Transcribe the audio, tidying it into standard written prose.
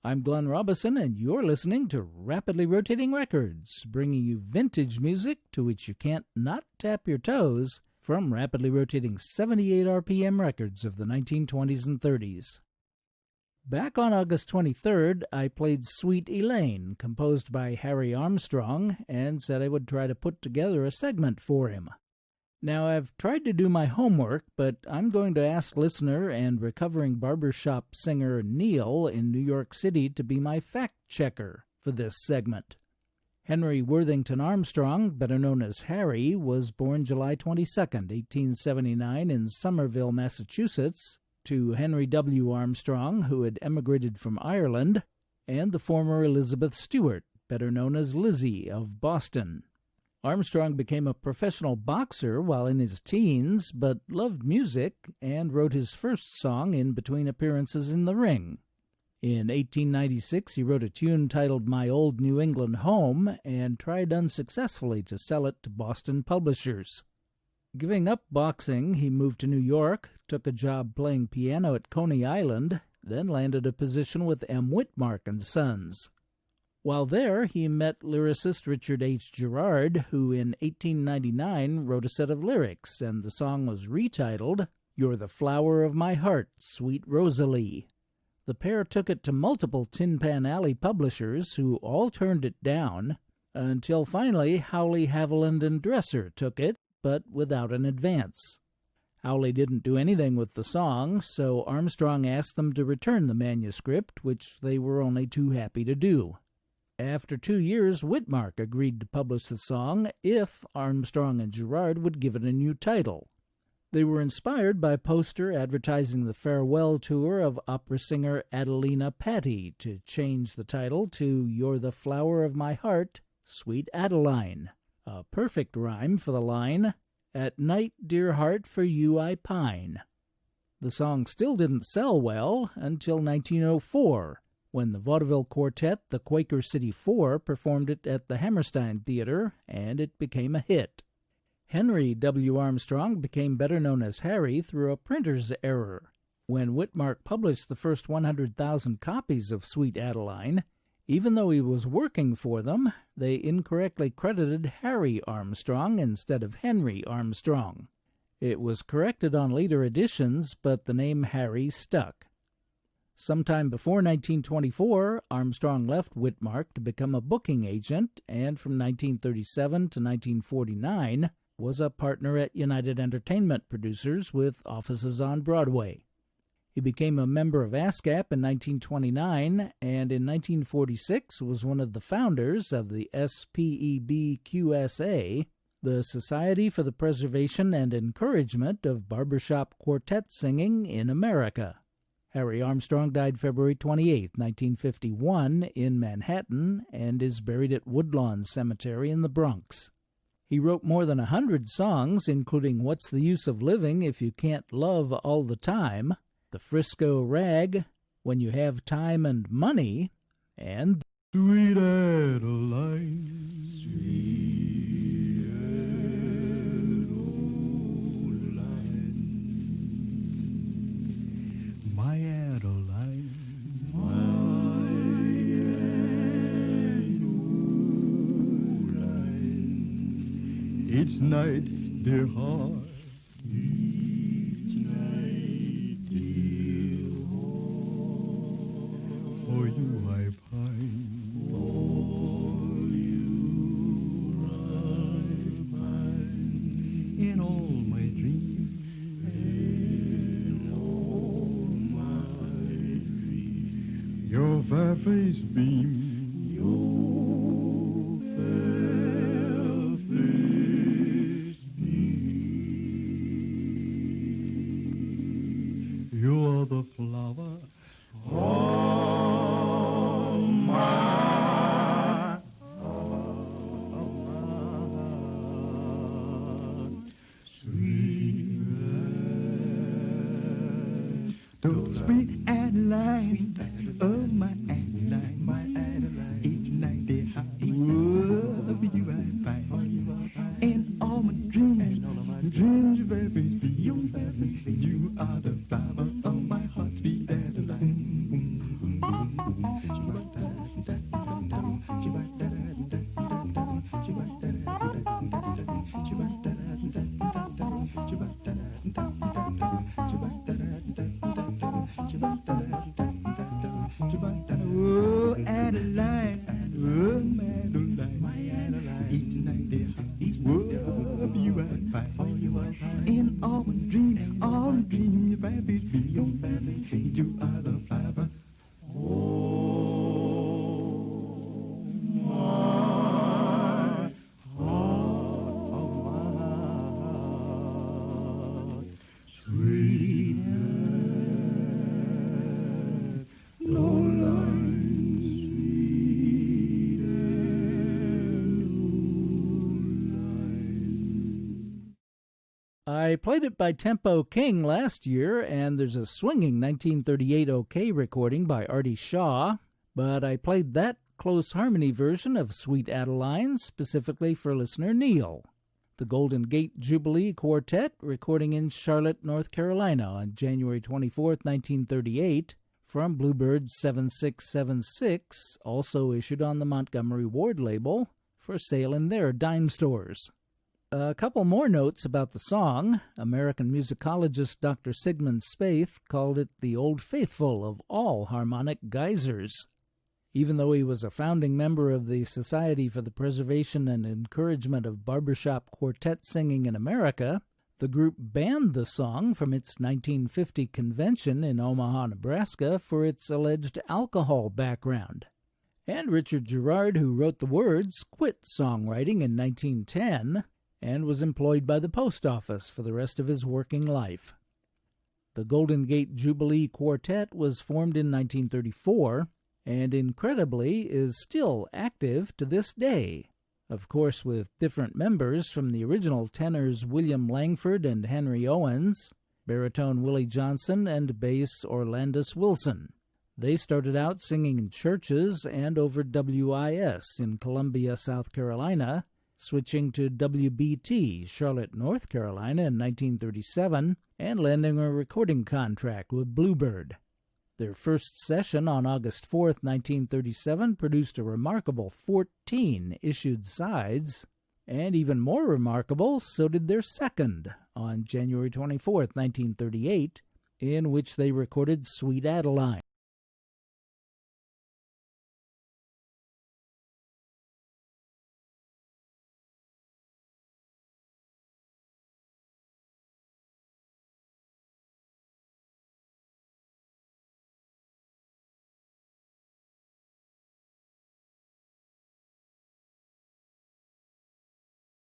I'm Glenn Robison, and you're listening to Rapidly Rotating Records, bringing you vintage music to which you can't not tap your toes from rapidly rotating 78 RPM records of the 1920s and 30s. Back on August 23rd, I played Sweet Elaine, composed by Harry Armstrong, and said I would try to put together a segment for him. Now, I've tried to do my homework, but I'm going to ask listener and recovering barbershop singer Neil in New York City to be my fact-checker for this segment. Henry Worthington Armstrong, better known as Harry, was born July 22, 1879 in Somerville, Massachusetts, to Henry W. Armstrong, who had emigrated from Ireland, and the former Elizabeth Stewart, better known as Lizzie, of Boston. Armstrong became a professional boxer while in his teens, but loved music and wrote his first song in between appearances in the ring. In 1896, he wrote a tune titled My Old New England Home and tried unsuccessfully to sell it to Boston publishers. Giving up boxing, he moved to New York, took a job playing piano at Coney Island, then landed a position with M. Whitmark and Sons. While there, he met lyricist Richard H. Gerard, who in 1899 wrote a set of lyrics, and the song was retitled, You're the Flower of My Heart, Sweet Rosalie. The pair took it to multiple Tin Pan Alley publishers, who all turned it down, until finally Howley, Haviland, and Dresser took it, but without an advance. Howley didn't do anything with the song, so Armstrong asked them to return the manuscript, which they were only too happy to do. After 2 years, Whitmark agreed to publish the song if Armstrong and Gerard would give it a new title. They were inspired by a poster advertising the farewell tour of opera singer Adeline Patti to change the title to You're the Flower of My Heart, Sweet Adeline, a perfect rhyme for the line, At night, dear heart, for you I pine. The song still didn't sell well until 1904, when the vaudeville quartet, the Quaker City Four, performed it at the Hammerstein Theater, and it became a hit. Henry W. Armstrong became better known as Harry through a printer's error. When Whitmark published the first 100,000 copies of Sweet Adeline, even though he was working for them, they incorrectly credited Harry Armstrong instead of Henry Armstrong. It was corrected on later editions, but the name Harry stuck. Sometime before 1924, Armstrong left Whitmark to become a booking agent, and from 1937 to 1949 was a partner at United Entertainment Producers with offices on Broadway. He became a member of ASCAP in 1929, and in 1946 was one of the founders of the SPEBQSA, the Society for the Preservation and Encouragement of Barbershop Quartet Singing in America. Harry Armstrong died February 28, 1951, in Manhattan, and is buried at Woodlawn Cemetery in the Bronx. He wrote more than 100 songs, including What's the Use of Living If You Can't Love All the Time, The Frisco Rag, When You Have Time and Money, and Sweet Adeline, sweet Adeline, my Adeline, my Adeline. Each night, dear heart, each night, dear heart, for you I pine. In all my dreams, your fair face beams, your fair face beams. You are the flower of my heart. Sweet Adeline, oh my Adeline, each night Oh, Adeline, oh, my Adeline, each night they oh, you are fine. In all dream, your baby's be your baby, you are the flower. Oh, my heart, sweet Lola. I played it by Tempo King last year, and there's a swinging 1938 OK recording by Artie Shaw, but I played that close harmony version of Sweet Adeline specifically for listener Neil. The Golden Gate Jubilee Quartet, recording in Charlotte, North Carolina on January 24, 1938, from Bluebird 7676, also issued on the Montgomery Ward label, for sale in their dime stores. A couple more notes about the song. American musicologist Dr. Sigmund Spaeth called it the old faithful of all harmonic geysers. Even though he was a founding member of the Society for the Preservation and Encouragement of Barbershop Quartet Singing in America, the group banned the song from its 1950 convention in Omaha, Nebraska for its alleged alcohol background. And Richard Gerard, who wrote the words, quit songwriting in 1910 and was employed by the post office for the rest of his working life. The Golden Gate Jubilee Quartet was formed in 1934 and incredibly is still active to this day, of course with different members from the original tenors William Langford and Henry Owens, baritone Willie Johnson, and bass Orlandus Wilson. They started out singing in churches and over WIS in Columbia, South Carolina, switching to WBT, Charlotte, North Carolina in 1937, and landing a recording contract with Bluebird. Their first session on August 4, 1937, produced a remarkable 14 issued sides, and even more remarkable, so did their second, on January 24, 1938, in which they recorded Sweet Adeline.